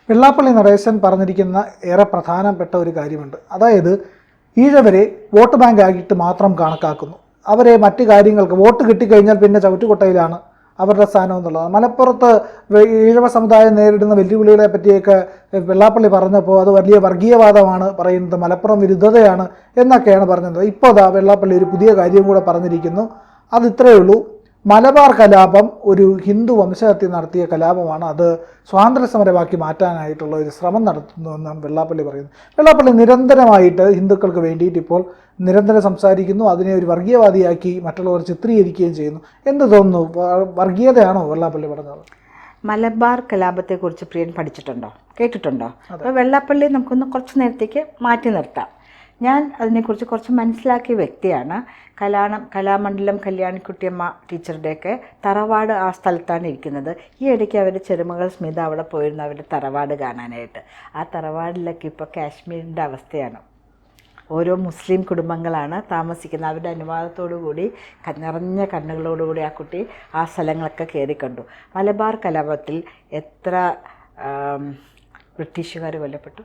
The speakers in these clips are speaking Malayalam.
വെള്ളാപ്പള്ളി നടേശൻ പറഞ്ഞിരിക്കുന്ന ഏറെ പ്രധാനപ്പെട്ട ഒരു കാര്യമുണ്ട്. അതായത് ഈഴവരെ വോട്ട് ബാങ്ക് ആയിട്ട് മാത്രം കണക്കാക്കുന്നു. അവരെ മറ്റ് കാര്യങ്ങൾക്ക് വോട്ട് കിട്ടിക്കഴിഞ്ഞാൽ പിന്നെ ചവിറ്റുകൊട്ടയിലാണ് അവരുടെ സ്ഥാനം എന്നുള്ളത്. മലപ്പുറത്ത് ഈഴവ സമുദായം നേരിടുന്ന വെല്ലുവിളികളെ പറ്റിയൊക്കെ വെള്ളാപ്പള്ളി പറഞ്ഞപ്പോൾ അത് വലിയ വർഗീയവാദമാണ് പറയുന്നത്, മലപ്പുറം വിരുദ്ധതയാണ് എന്നൊക്കെയാണ് പറഞ്ഞത്. ഇപ്പോൾ അതാ വെള്ളാപ്പള്ളി ഒരു പുതിയ കാര്യം കൂടെ പറഞ്ഞിരിക്കുന്നു. അത് ഇത്രയേ ഉള്ളൂ: മലബാർ കലാപം ഒരു ഹിന്ദു വംശഹത്യ നടത്തിയ കലാപമാണ്, അത് സ്വാതന്ത്ര്യ സമരമാക്കി മാറ്റാനായിട്ടുള്ള ഒരു ശ്രമം നടത്തുന്നുവെന്നാണ് വെള്ളാപ്പള്ളി പറയുന്നത്. വെള്ളാപ്പള്ളി നിരന്തരമായിട്ട് ഹിന്ദുക്കൾക്ക് വേണ്ടിയിട്ട് ഇപ്പോൾ നിരന്തരം സംസാരിക്കുന്നു, അതിനെ ഒരു വർഗീയവാദിയാക്കി മറ്റുള്ളവർ ചിത്രീകരിക്കുകയും ചെയ്യുന്നു. എന്ത് തോന്നുന്നു, വർഗീയതയാണോ വെള്ളാപ്പള്ളി പറഞ്ഞത്? മലബാർ കലാപത്തെക്കുറിച്ച് പ്രിയൻ പഠിച്ചിട്ടുണ്ടോ, കേട്ടിട്ടുണ്ടോ? അപ്പോൾ വെള്ളാപ്പള്ളി നമുക്കൊന്ന് കുറച്ച് നേരത്തേക്ക് മാറ്റി നിർത്താം. ഞാൻ അതിനെക്കുറിച്ച് കുറച്ച് മനസ്സിലാക്കിയ വ്യക്തിയാണ്. കലാമണ്ഡലം കല്യാണിക്കുട്ടിയമ്മ ടീച്ചറുടെയൊക്കെ തറവാട് ആ സ്ഥലത്താണ് ഇരിക്കുന്നത്. ഈ ഇടയ്ക്ക് അവരുടെ ചെറുമകൾ സ്മിത അവിടെ പോയിരുന്നു അവരുടെ തറവാട് കാണാനായിട്ട്. ആ തറവാടിലൊക്കെ ഇപ്പോൾ കാശ്മീരിൻ്റെ അവസ്ഥയാണ്. ഓരോ മുസ്ലിം കുടുംബങ്ങളാണ് താമസിക്കുന്നത്. അവരുടെ അനുവാദത്തോടു കൂടി നിറഞ്ഞ കണ്ണുകളോടുകൂടി ആ കുട്ടി ആ സ്ഥലങ്ങളൊക്കെ കയറി കണ്ടു. മലബാർ കലാപത്തിൽ എത്ര ബ്രിട്ടീഷുകാർ കൊല്ലപ്പെട്ടു?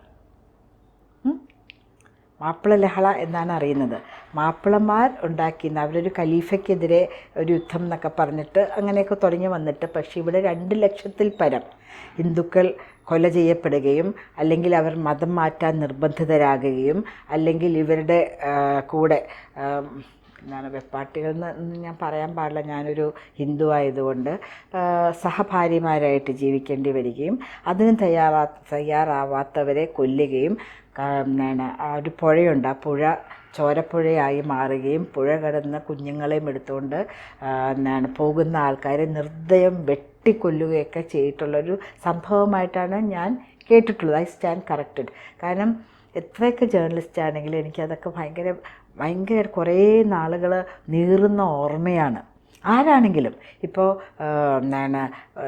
മാപ്പിള ലഹള എന്നാണ് അറിയുന്നത്. മാപ്പിളമാർ ഉണ്ടാക്കിയിരുന്ന അവരൊരു ഖലീഫയ്ക്കെതിരെ ഒരു യുദ്ധം എന്നൊക്കെ പറഞ്ഞിട്ട് അങ്ങനെയൊക്കെ തുടങ്ങി വന്നിട്ട്, പക്ഷേ ഇവിടെ 2 ലക്ഷത്തിൽ പരം ഹിന്ദുക്കൾ കൊല ചെയ്യപ്പെടുകയും അല്ലെങ്കിൽ അവർ മതം മാറ്റാൻ നിർബന്ധിതരാകുകയും അല്ലെങ്കിൽ ഇവരുടെ കൂടെ വെപ്പാട്ടികൾ എന്ന് ഞാൻ പറയാൻ പാടില്ല, ഞാനൊരു ഹിന്ദു ആയതുകൊണ്ട്, സഹഭാര്യമാരായിട്ട് ജീവിക്കേണ്ടി വരികയും അതിന് തയ്യാറാവാത്തവരെ കൊല്ലുകയും, ആ ഒരു പുഴയുണ്ട്, ആ പുഴ ചോരപ്പുഴയായി മാറുകയും പുഴ കടന്ന് കുഞ്ഞുങ്ങളെയും എടുത്തുകൊണ്ട് പോകുന്ന ആൾക്കാരെ നിർദ്ദയം വെട്ടിക്കൊല്ലുകയൊക്കെ ചെയ്തിട്ടുള്ളൊരു സംഭവമായിട്ടാണ് ഞാൻ കേട്ടിട്ടുള്ളത്. I stand corrected. കാരണം എത്രയൊക്കെ ജേർണലിസ്റ്റ് ആണെങ്കിലും എനിക്കതൊക്കെ ഭയങ്കര കുറേ നാളുകൾ നീറുന്ന ഓർമ്മയാണ്. ആരാണെങ്കിലും ഇപ്പോൾ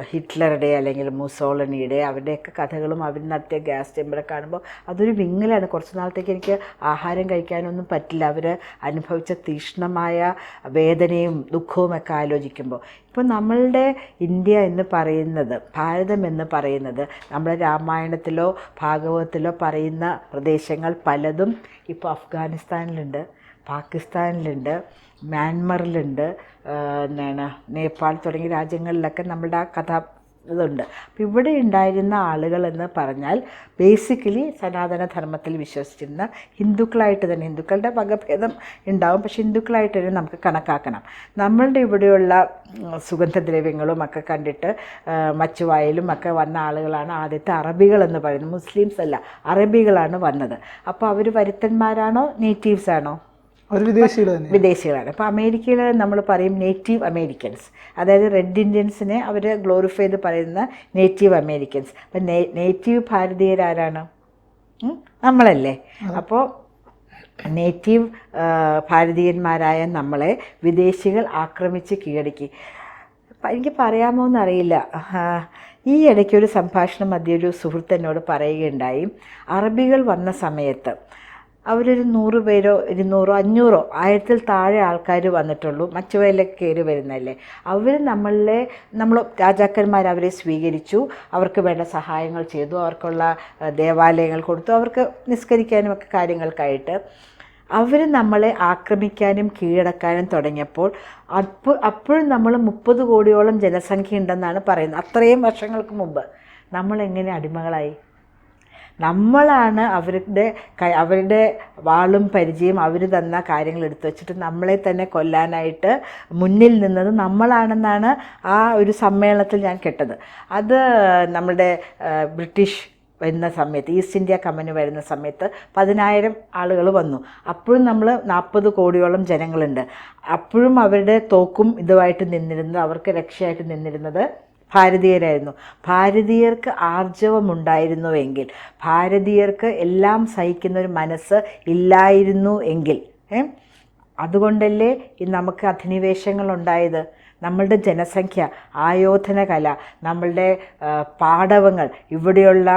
ഹിറ്റ്ലറുടെ അല്ലെങ്കിൽ മുസോളിനിയുടെ അവരുടെയൊക്കെ കഥകളും അവർ നടത്തിയ ഗ്യാസ് ചേമ്പറൊക്കെ കാണുമ്പോൾ അതൊരു വിങ്ങലാണ്. കുറച്ച് നാളത്തേക്ക് എനിക്ക് ആഹാരം കഴിക്കാനൊന്നും പറ്റില്ല. അവർ അനുഭവിച്ച തീക്ഷ്ണമായ വേദനയും ദുഃഖവും ഒക്കെ ആലോചിക്കുമ്പോൾ. ഇപ്പോൾ നമ്മളുടെ ഇന്ത്യ എന്ന് പറയുന്നത്, ഭാരതം എന്ന് പറയുന്നത്, നമ്മുടെ രാമായണത്തിലോ ഭാഗവതത്തിലോ പറയുന്ന പ്രദേശങ്ങൾ പലതും ഇപ്പോൾ അഫ്ഗാനിസ്ഥാനിലുണ്ട്, പാകിസ്ഥാനിലുണ്ട്, മ്യാൻമറിലുണ്ട്, നേപ്പാൾ തുടങ്ങിയ രാജ്യങ്ങളിലൊക്കെ നമ്മളുടെ ആ കഥ ഇതുണ്ട്. അപ്പോൾ ഇവിടെ ഉണ്ടായിരുന്ന ആളുകളെന്ന് പറഞ്ഞാൽ ബേസിക്കലി സനാതനധർമ്മത്തിൽ വിശ്വസിച്ചിരുന്ന ഹിന്ദുക്കളായിട്ട് തന്നെ, ഹിന്ദുക്കളുടെ വകഭേദം ഉണ്ടാവും, പക്ഷെ ഹിന്ദുക്കളായിട്ട് തന്നെ നമുക്ക് കണക്കാക്കണം. നമ്മളുടെ ഇവിടെയുള്ള സുഗന്ധദ്രവ്യങ്ങളും ഒക്കെ കണ്ടിട്ട് മച്ചുവായിലും ഒക്കെ വന്ന ആളുകളാണ് ആദ്യത്തെ അറബികളെന്ന് പറയുന്നത്. മുസ്ലിംസ് അല്ല, അറബികളാണ് വന്നത്. അപ്പോൾ അവർ വരുത്തന്മാരാണോ നേറ്റീവ്സ് ആണോ? വിദേശികളാണ്. അപ്പോൾ അമേരിക്കയിൽ നമ്മൾ പറയും നേറ്റീവ് അമേരിക്കൻസ്, അതായത് റെഡ് ഇന്ത്യൻസിനെ അവർ ഗ്ലോറിഫൈ ചെയ്ത് പറയുന്ന നേറ്റീവ് അമേരിക്കൻസ്. അപ്പം നേറ്റീവ് ഭാരതീയരാരാണ്? നമ്മളല്ലേ. അപ്പോൾ നേറ്റീവ് ഭാരതീയന്മാരായ നമ്മളെ വിദേശികൾ ആക്രമിച്ച് കീഴടക്കി. എനിക്ക് പറയാമോ എന്നറിയില്ല. ഈ ഇടയ്ക്കൊരു സംഭാഷണം മധ്യ ഒരു സുഹൃത്ത് എന്നോട് പറയുകയുണ്ടായി, അറബികൾ വന്ന സമയത്ത് അവരൊരു 100 പേരോ 200 500 1000-ൽ താഴെ ആൾക്കാർ വന്നിട്ടുള്ളൂ. മച്ചുവയിലൊക്കെ കയറി വരുന്നതല്ലേ. നമ്മൾ രാജാക്കന്മാർ അവരെ സ്വീകരിച്ചു, അവർക്ക് വേണ്ട സഹായങ്ങൾ ചെയ്തു, അവർക്കുള്ള ദേവാലയങ്ങൾ കൊടുത്തു, അവർക്ക് നിസ്കരിക്കാനും ഒക്കെ കാര്യങ്ങൾക്കായിട്ട്. അവർ നമ്മളെ ആക്രമിക്കാനും കീഴടക്കാനും തുടങ്ങിയപ്പോൾ അപ്പോഴും നമ്മൾ 30 കോടിയോളം ജനസംഖ്യ ഉണ്ടെന്നാണ് പറയുന്നത്. അത്രയും വർഷങ്ങൾക്ക് മുമ്പ് നമ്മളെങ്ങനെ അടിമകളായി? നമ്മളാണ് അവരുടെ വാളും പരിചയം അവർ തന്ന കാര്യങ്ങൾ എടുത്തു വച്ചിട്ട് നമ്മളെ തന്നെ കൊല്ലാനായിട്ട് മുന്നിൽ നിന്നത് നമ്മളാണെന്നാണ് ആ ഒരു സമ്മേളനത്തിൽ ഞാൻ കേട്ടത്. അത് നമ്മുടെ ബ്രിട്ടീഷ് വരുന്ന സമയത്ത്, ഈസ്റ്റ് ഇന്ത്യ കമ്പനി വരുന്ന സമയത്ത് 10,000 ആളുകൾ വന്നു. അപ്പോഴും നമ്മൾ 40 കോടിയോളം ജനങ്ങളുണ്ട്. അപ്പോഴും അവരുടെ തോക്കും ഇതുമായിട്ട് നിന്നിരുന്നത്, അവർക്ക് രക്ഷയായിട്ട് നിന്നിരുന്നത് ഭാരതീയരായിരുന്നു. ഭാരതീയർക്ക് ആർജവമുണ്ടായിരുന്നുവെങ്കിൽ, ഭാരതീയർക്ക് എല്ലാം സഹിക്കുന്നൊരു മനസ്സ് ഇല്ലായിരുന്നു എങ്കിൽ, അതുകൊണ്ടല്ലേ നമുക്ക് അധിനിവേശങ്ങളുണ്ടായത്. നമ്മളുടെ ജനസംഖ്യ, ആയോധന കല, നമ്മളുടെ പാടവങ്ങൾ, ഇവിടെയുള്ള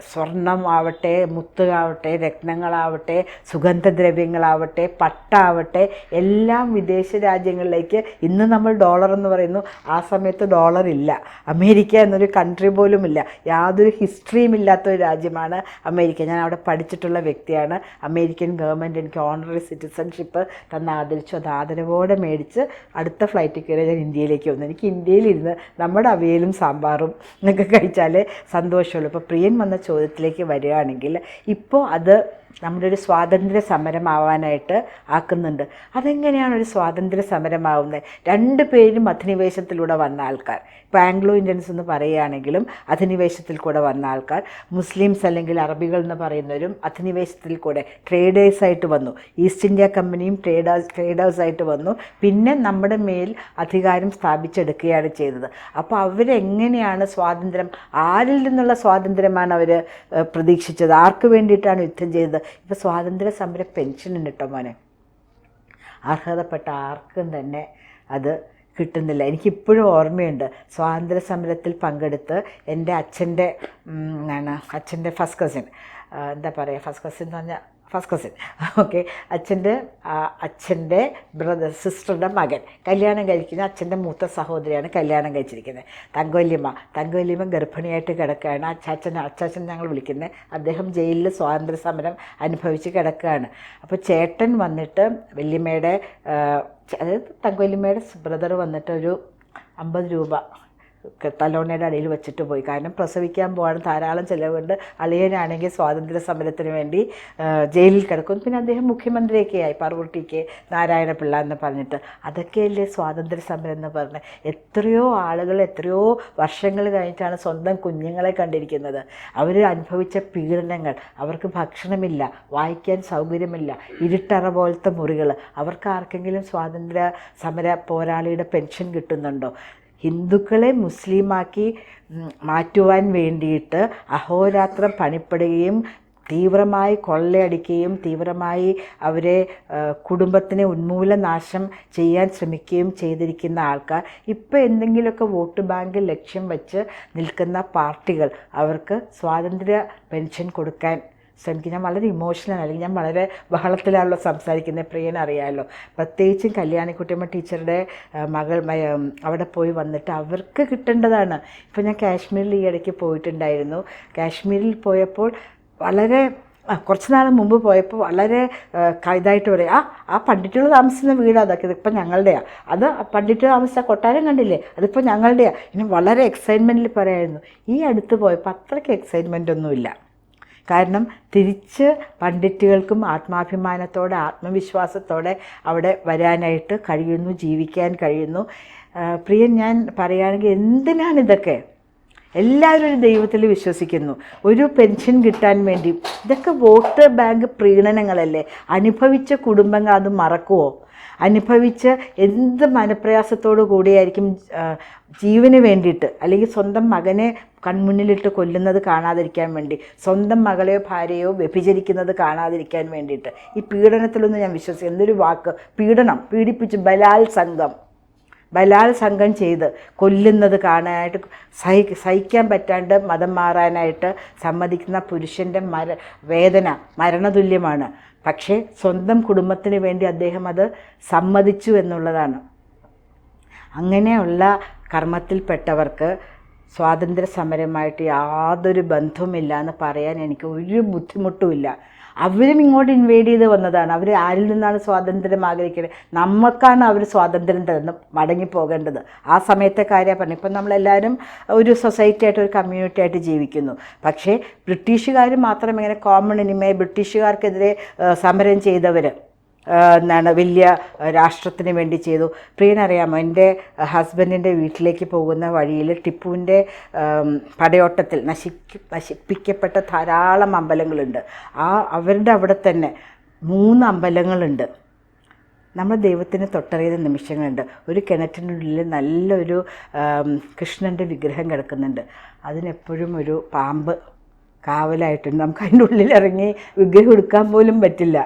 സ്വർണം ആവട്ടെ, മുത്തുകളാവട്ടെ, രത്നങ്ങളാവട്ടെ, സുഗന്ധദ്രവ്യങ്ങളാവട്ടെ, പട്ടാവട്ടെ, എല്ലാം വിദേശ രാജ്യങ്ങളിലേക്ക്. ഇന്ന് നമ്മൾ ഡോളർ എന്ന് പറയുന്നു, ആ സമയത്ത് ഡോളർ ഇല്ല. അമേരിക്ക എന്നൊരു കൺട്രി പോലുമില്ല, യാതൊരു ഹിസ്റ്ററിയും ഇല്ലാത്തൊരു രാജ്യമാണ് അമേരിക്ക. ഞാൻ അവിടെ പഠിച്ചിട്ടുള്ള വ്യക്തിയാണ്. അമേരിക്കൻ ഗവൺമെൻറ് എനിക്ക് ഓണററി സിറ്റിസൺഷിപ്പ് തന്ന് ആദരിച്ചു. അത് ആദരവോടെ മേടിച്ച് അടുത്ത ഫ്ലൈറ്റിൽ കയറി ഞാൻ ഇന്ത്യയിലേക്ക് വന്നു. എനിക്ക് ഇന്ത്യയിലിരുന്ന് നമ്മുടെ അവിയലും സാമ്പാറും എന്നൊക്കെ കഴിച്ചാലേ സന്തോഷമുള്ളൂ. ഇപ്പോൾ പ്രിയൻ വന്ന ചോദ്യത്തിലേക്ക് വരികയാണെങ്കിൽ, ഇപ്പോൾ അത് നമ്മുടെ ഒരു സ്വാതന്ത്ര്യ സമരമാവാനായിട്ട് ആക്കുന്നുണ്ട്. അതെങ്ങനെയാണ് ഒരു സ്വാതന്ത്ര്യ സമരമാവുന്നത്? രണ്ട് പേരും അധിനിവേശത്തിലൂടെ വന്ന ആൾക്കാർ, ഇപ്പോൾ ആംഗ്ലോ ഇന്ത്യൻസ് എന്ന് പറയുകയാണെങ്കിലും അധിനിവേശത്തിൽ കൂടെ വന്ന ആൾക്കാർ, മുസ്ലിംസ് അല്ലെങ്കിൽ അറബികൾ എന്ന് പറയുന്നവരും അധിനിവേശത്തിൽ കൂടെ ട്രേഡേഴ്സായിട്ട് വന്നു. ഈസ്റ്റ് ഇന്ത്യ കമ്പനിയും ട്രേഡേഴ്സായിട്ട് വന്നു. പിന്നെ നമ്മുടെ മേൽ അധികാരം സ്ഥാപിച്ചെടുക്കുകയാണ് ചെയ്തത്. അപ്പോൾ അവരെങ്ങനെയാണ് സ്വാതന്ത്ര്യം, ആരിൽ നിന്നുള്ള സ്വാതന്ത്ര്യമാണ് അവർ പ്രതീക്ഷിച്ചത്? ആർക്ക് വേണ്ടിയിട്ടാണ് യുദ്ധം ചെയ്തത്? ഇപ്പോൾ സ്വാതന്ത്ര്യ സമര പെൻഷൻ ഉണ്ട് കേട്ടോ മോനെ, അർഹതപ്പെട്ട ആർക്കും തന്നെ അത് കിട്ടുന്നില്ല. എനിക്കിപ്പോഴും ഓർമ്മയുണ്ട്, സ്വാതന്ത്ര്യ സമരത്തിൽ പങ്കെടുത്ത് എൻ്റെ അച്ഛൻ്റെ ഫസ്റ്റ് കസിൻ, എന്താ പറയുക, ഫസ്റ്റ് കസിൻ ഓക്കെ, അച്ഛൻ്റെ ബ്രദർ മകൻ കല്യാണം കഴിക്കുന്ന അച്ഛൻ്റെ മൂത്ത സഹോദരിയാണ് കല്യാണം കഴിച്ചിരിക്കുന്നത്. തങ്കവല്യമ്മ ഗർഭിണിയായിട്ട് കിടക്കുകയാണ്. അച്ചാച്ചൻ ഞങ്ങൾ വിളിക്കുന്നത്. അദ്ദേഹം ജയിലിൽ സ്വാതന്ത്ര്യ സമരം അനുഭവിച്ച് കിടക്കുകയാണ്. അപ്പോൾ ചേട്ടൻ വന്നിട്ട് വല്യമ്മയുടെ, അതായത് തങ്കവല്യമ്മയുടെ ബ്രദർ വന്നിട്ട് ഒരു 50 രൂപ തലോണയുടെ അടിയിൽ വെച്ചിട്ട് പോയി. കാരണം പ്രസവിക്കാൻ പോകാൻ ധാരാളം ചിലവുണ്ട്. അളിയനാണെങ്കിൽ സ്വാതന്ത്ര്യ സമരത്തിന് വേണ്ടി ജയിലിൽ കിടക്കും. പിന്നെ അദ്ദേഹം മുഖ്യമന്ത്രിയൊക്കെ ആയി, പറവൂർ നാരായണപിള്ള എന്ന് പറഞ്ഞിട്ട്. അതൊക്കെയല്ലേ സ്വാതന്ത്ര്യ സമരം എന്ന് പറഞ്ഞത്? എത്രയോ ആളുകൾ എത്രയോ വർഷങ്ങൾ കഴിഞ്ഞിട്ടാണ് സ്വന്തം കുഞ്ഞുങ്ങളെ കണ്ടിരിക്കുന്നത്. അവർ അനുഭവിച്ച പീഡനങ്ങൾ, അവർക്ക് ഭക്ഷണമില്ല, വായിക്കാൻ സൗകര്യമില്ല, ഇരുട്ടറ പോലത്തെ മുറികൾ. അവർക്ക് ആർക്കെങ്കിലും സ്വാതന്ത്ര്യ സമര പോരാളിയുടെ പെൻഷൻ കിട്ടുന്നുണ്ടോ? ഹിന്ദുക്കളെ മുസ്ലിമാക്കി മാറ്റുവാൻ വേണ്ടിയിട്ട് അഹോരാത്രം പണിപ്പെടുകയും തീവ്രമായി കൊള്ളയടിക്കുകയും തീവ്രമായി അവരെ കുടുംബത്തിനെ ഉന്മൂലനാശം ചെയ്യാൻ ശ്രമിക്കുകയും ചെയ്തിരിക്കുന്ന ആൾക്കാർ, ഇപ്പോൾ എന്തെങ്കിലുമൊക്കെ വോട്ട് ബാങ്ക് ലക്ഷ്യം വെച്ച് നിൽക്കുന്ന പാർട്ടികൾ അവർക്ക് സ്വാതന്ത്ര്യ പെൻഷൻ കൊടുക്കാൻ ശ്രമിക്കും. ഞാൻ വളരെ ഇമോഷണൽ, അല്ലെങ്കിൽ ഞാൻ വളരെ ബഹളത്തിലാണല്ലോ സംസാരിക്കുന്നത്, പ്രിയൻ അറിയാമല്ലോ. പ്രത്യേകിച്ചും കല്യാണിക്കുട്ടിയമ്മ ടീച്ചറുടെ മകൾ അവിടെ പോയി വന്നിട്ട് അവർക്ക് കിട്ടേണ്ടതാണ്. ഇപ്പോൾ ഞാൻ കാശ്മീരിൽ ഈ ഇടയ്ക്ക് പോയിട്ടുണ്ടായിരുന്നു. കാശ്മീരിൽ പോയപ്പോൾ വളരെ കുറച്ച് നാൾ മുമ്പ് പോയപ്പോൾ വളരെ ഇതായിട്ട് പറയാം, ആ പണ്ഡിറ്റുകൾ താമസിക്കുന്ന വീട് അതൊക്കെ ഇതിപ്പോൾ ഞങ്ങളുടെയാണ്, അത് പണ്ഡിറ്റ് താമസിച്ച കൊട്ടാരം കണ്ടില്ലേ, അതിപ്പോൾ ഞങ്ങളുടെയാണ്. ഇനി വളരെ എക്സൈറ്റ്മെൻറ്റിൽ പറയായിരുന്നു. ഈ അടുത്ത് പോയപ്പോൾ അത്രയ്ക്ക് എക്സൈറ്റ്മെൻ്റ് ഒന്നുമില്ല. കാരണം തിരിച്ച് പണ്ഡിറ്റുകൾക്കും ആത്മാഭിമാനത്തോടെ ആത്മവിശ്വാസത്തോടെ അവിടെ വരാനായിട്ട് കഴിയുന്നു, ജീവിക്കാൻ കഴിയുന്നു. പ്രിയൻ, ഞാൻ പറയുകയാണെങ്കിൽ എന്തിനാണിതൊക്കെ? എല്ലാവരും ഒരു ദൈവത്തിൽ വിശ്വസിക്കുന്നു, ഒരു പെൻഷൻ കിട്ടാൻ വേണ്ടി. ഇതൊക്കെ വോട്ട് ബാങ്ക് പ്രീണനങ്ങളല്ലേ? അനുഭവിച്ച കുടുംബങ്ങൾ അത് മറക്കുമോ? അനുഭവിച്ച് എന്ത് മനപ്രയാസത്തോടു കൂടിയായിരിക്കും ജീവന് വേണ്ടിയിട്ട്, അല്ലെങ്കിൽ സ്വന്തം മകനെ കൺമുന്നിലിട്ട് കൊല്ലുന്നത് കാണാതിരിക്കാൻ വേണ്ടി, സ്വന്തം മകളെയോ ഭാര്യയോ വ്യഭിചരിക്കുന്നത് കാണാതിരിക്കാൻ വേണ്ടിയിട്ട്. ഈ പീഡനത്തിലൊന്നും ഞാൻ വിശ്വസിക്കും. എന്തൊരു വാക്ക്, പീഡനം, പീഡിപ്പിച്ച് ബലാത്സംഗം ചെയ്ത് കൊല്ലുന്നത് കാണാനായിട്ട് സഹിക്കാൻ പറ്റാണ്ട് മതം മാറാനായിട്ട് സമ്മതിക്കുന്ന പുരുഷൻ്റെ വേദന മരണതുല്യമാണ്. പക്ഷേ സ്വന്തം കുടുംബത്തിന് വേണ്ടി അദ്ദേഹം അത് സമ്മതിച്ചു എന്നുള്ളതാണ്. അങ്ങനെയുള്ള കർമ്മത്തിൽപ്പെട്ടവർക്ക് സ്വാതന്ത്ര്യ സമരമായിട്ട് യാതൊരു ബന്ധവുമില്ല എന്ന് പറയാൻ എനിക്ക് ഒരു ബുദ്ധിമുട്ടുമില്ല. അവരും ഇങ്ങോട്ട് ഇൻവേഡ് ചെയ്ത് വന്നതാണ്. അവർ ആരിൽ നിന്നാണ് സ്വാതന്ത്ര്യം ആഗ്രഹിക്കുന്നത്? നമുക്കാണ് അവർ സ്വാതന്ത്ര്യം തരുന്ന മടങ്ങിപ്പോകേണ്ടത്. ആ സമയത്തെ കാര്യം പറഞ്ഞു. ഇപ്പം നമ്മളെല്ലാവരും ഒരു സൊസൈറ്റി ആയിട്ട്, ഒരു കമ്മ്യൂണിറ്റി ആയിട്ട് ജീവിക്കുന്നു. പക്ഷേ ബ്രിട്ടീഷുകാർ മാത്രം ഇങ്ങനെ കോമൺ എനിമയെ, ബ്രിട്ടീഷുകാർക്കെതിരെ സമരം ചെയ്തവർ വലിയ രാഷ്ട്രത്തിന് വേണ്ടി ചെയ്തു. പ്രിയനറിയാമോ, എൻ്റെ ഹസ്ബൻഡിൻ്റെ വീട്ടിലേക്ക് പോകുന്ന വഴിയിൽ ടിപ്പുവിൻ്റെ പടയോട്ടത്തിൽ നശിപ്പിക്കപ്പെട്ട ധാരാളം അമ്പലങ്ങളുണ്ട്. അവരുടെ അവിടെ തന്നെ 3 അമ്പലങ്ങളുണ്ട്. നമ്മൾ ദൈവത്തിന് തൊട്ടറിയുന്ന നിമിഷങ്ങളുണ്ട്. ഒരു കിണറ്റിനുള്ളിൽ നല്ലൊരു കൃഷ്ണൻ്റെ വിഗ്രഹം കിടക്കുന്നുണ്ട്. അതിനെപ്പോഴും ഒരു പാമ്പ് കാവലായിട്ടുണ്ട്. നമുക്ക് അതിൻ്റെ ഉള്ളിൽ ഇറങ്ങി വിഗ്രഹം എടുക്കാൻ പോലും പറ്റില്ല.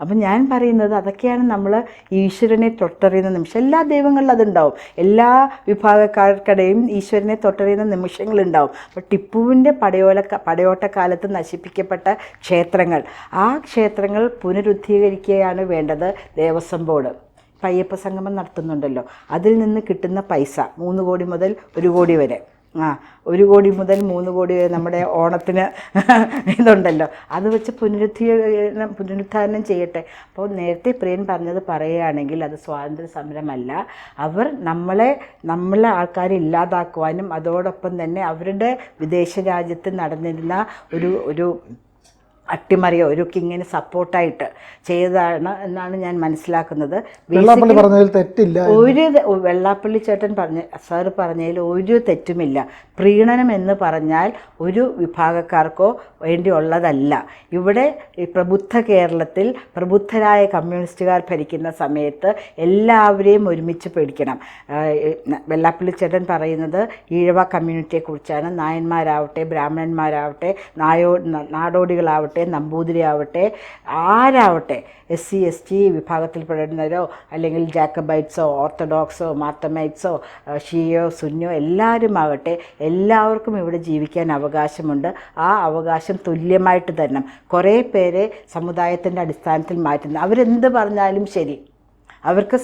അപ്പം ഞാൻ പറയുന്നത് അതൊക്കെയാണ് നമ്മൾ ഈശ്വരനെ തൊട്ടറിയുന്ന നിമിഷം. എല്ലാ ദൈവങ്ങളിലും അതുണ്ടാവും, എല്ലാ വിഭാഗക്കാർക്കിടയും ഈശ്വരനെ തൊട്ടറിയുന്ന നിമിഷങ്ങളുണ്ടാവും. അപ്പോൾ ടിപ്പുവിൻ്റെ പടയോട്ടക്കാലത്ത് നശിപ്പിക്കപ്പെട്ട ക്ഷേത്രങ്ങൾ, ആ ക്ഷേത്രങ്ങൾ പുനരുദ്ധീകരിക്കുകയാണ് വേണ്ടത്. ദേവസ്വം ബോർഡ് അയ്യപ്പ സംഗമം നടത്തുന്നുണ്ടല്ലോ, അതിൽ നിന്ന് കിട്ടുന്ന പൈസ 3 കോടി മുതൽ 1 കോടി വരെ, 1 കോടി മുതൽ 3 കോടി വരെ നമ്മുടെ ഓണത്തിന് ഇതുണ്ടല്ലോ, അത് വെച്ച് പുനരുദ്ധാരണം ചെയ്യട്ടെ. അപ്പോൾ നേരത്തെ പ്രിയൻ പറഞ്ഞത് പറയുകയാണെങ്കിൽ അത് സ്വാതന്ത്ര്യ സമരമല്ല. അവർ നമ്മളെ ആൾക്കാരെ ഇല്ലാതാക്കുവാനും അതോടൊപ്പം തന്നെ അവരുടെ വിദേശ രാജ്യത്ത് നടന്നിരുന്ന ഒരു അട്ടിമറിയോ ഒരു കിങ്ങിന് സപ്പോർട്ടായിട്ട് ചെയ്തതാണ് എന്നാണ് ഞാൻ മനസ്സിലാക്കുന്നത്. വെള്ളാപ്പള്ളി ചേട്ടൻ സാറ് പറഞ്ഞതിൽ ഒരു തെറ്റുമില്ല. പ്രീണനം എന്ന് പറഞ്ഞാൽ ഒരു വിഭാഗക്കാർക്കോ വേണ്ടിയുള്ളതല്ല. ഇവിടെ ഈ പ്രബുദ്ധ കേരളത്തിൽ പ്രബുദ്ധരായ കമ്മ്യൂണിസ്റ്റുകാർ ഭരിക്കുന്ന സമയത്ത് എല്ലാവരെയും ഒരുമിച്ച് പേടിക്കണം. വെള്ളാപ്പള്ളി ചേട്ടൻ പറയുന്നത് ഈഴവ കമ്മ്യൂണിറ്റിയെക്കുറിച്ചാണ്. നായന്മാരാവട്ടെ, ബ്രാഹ്മണന്മാരാവട്ടെ, നാടോടികളാവട്ടെ, നമ്പൂതിരി ആവട്ടെ, ആരാവട്ടെ, SC ST വിഭാഗത്തിൽപ്പെടുന്നവരോ അല്ലെങ്കിൽ ജാക്കബൈറ്റ്സോ ഓർത്തഡോക്സോ മാർത്തമൈറ്റ്സോ ഷിയോ സുന്നോ എല്ലാവരും ആവട്ടെ, എല്ലാവർക്കും ഇവിടെ ജീവിക്കാൻ അവകാശമുണ്ട്. ആ അവകാശം തുല്യമായിട്ട് തരണം. കുറേ പേരെ സമുദായത്തിൻ്റെ അടിസ്ഥാനത്തിൽ മാറ്റുന്നു. അവരെന്ത് പറഞ്ഞാലും ശരി, അവർക്ക്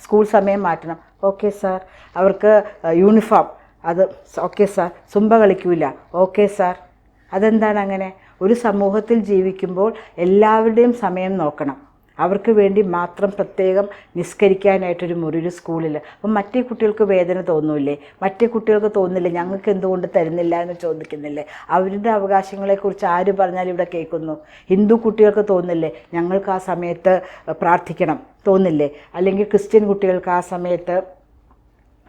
സ്കൂൾ സമയം മാറ്റണം, ഓക്കെ സാർ. അവർക്ക് യൂണിഫോം, അത് ഓക്കെ സാർ. സുംബ കളിക്കൂല, ഓക്കെ സാർ. അതെന്താണ് അങ്ങനെ? ഒരു സമൂഹത്തിൽ ജീവിക്കുമ്പോൾ എല്ലാവരുടെയും സമയം നോക്കണം. അവർക്ക് വേണ്ടി മാത്രം പ്രത്യേകം നിസ്കരിക്കാനായിട്ടൊരു മുറിയൊരു സ്കൂളിൽ. അപ്പം മറ്റേ കുട്ടികൾക്ക് വേദന തോന്നൂല്ലേ? മറ്റേ കുട്ടികൾക്ക് തോന്നില്ലേ ഞങ്ങൾക്ക് എന്തുകൊണ്ട് തരുന്നില്ല എന്ന് ചോദിക്കുന്നില്ലേ? അവരുടെ അവകാശങ്ങളെക്കുറിച്ച് ആര് പറഞ്ഞാലും ഇവിടെ കേൾക്കുന്നു. ഹിന്ദു കുട്ടികൾക്ക് തോന്നില്ലേ ഞങ്ങൾക്ക് ആ സമയത്ത് പ്രാർത്ഥിക്കണം തോന്നില്ലേ? അല്ലെങ്കിൽ ക്രിസ്ത്യൻ കുട്ടികൾക്ക് ആ സമയത്ത്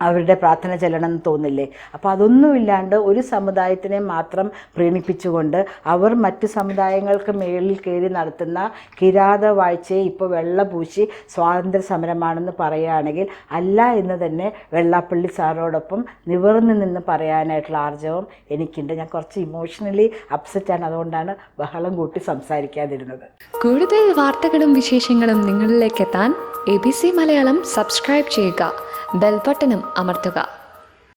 അവരുടെ പ്രാർത്ഥന ചെല്ലണം എന്ന് തോന്നില്ലേ? അപ്പോൾ അതൊന്നുമില്ലാണ്ട് ഒരു സമുദായത്തിനെ മാത്രം പ്രീണിപ്പിച്ചുകൊണ്ട് അവർ മറ്റ് സമുദായങ്ങൾക്ക് മേളിൽ കയറി നടത്തുന്ന കിരാത വാഴ്ചയെ ഇപ്പോൾ വെള്ളപൂശി സ്വാതന്ത്ര്യ സമരമാണെന്ന് പറയുകയാണെങ്കിൽ അല്ല എന്ന് തന്നെ വെള്ളാപ്പള്ളി സാറോടൊപ്പം നിവർന്നു നിന്ന് പറയാനായിട്ടുള്ള ആർജവം എനിക്കുണ്ട്. ഞാൻ കുറച്ച് ഇമോഷണലി അപ്സെറ്റാണ്, അതുകൊണ്ടാണ് ബഹളം കൂട്ടി സംസാരിക്കാതിരുന്നത്. കൂടുതൽ വാർത്തകളും വിശേഷങ്ങളും നിങ്ങളിലേക്ക് എത്താൻ ABC മലയാളം സബ്സ്ക്രൈബ് ചെയ്യുക, ബെൽ ബട്ടണും അമർത്തുക.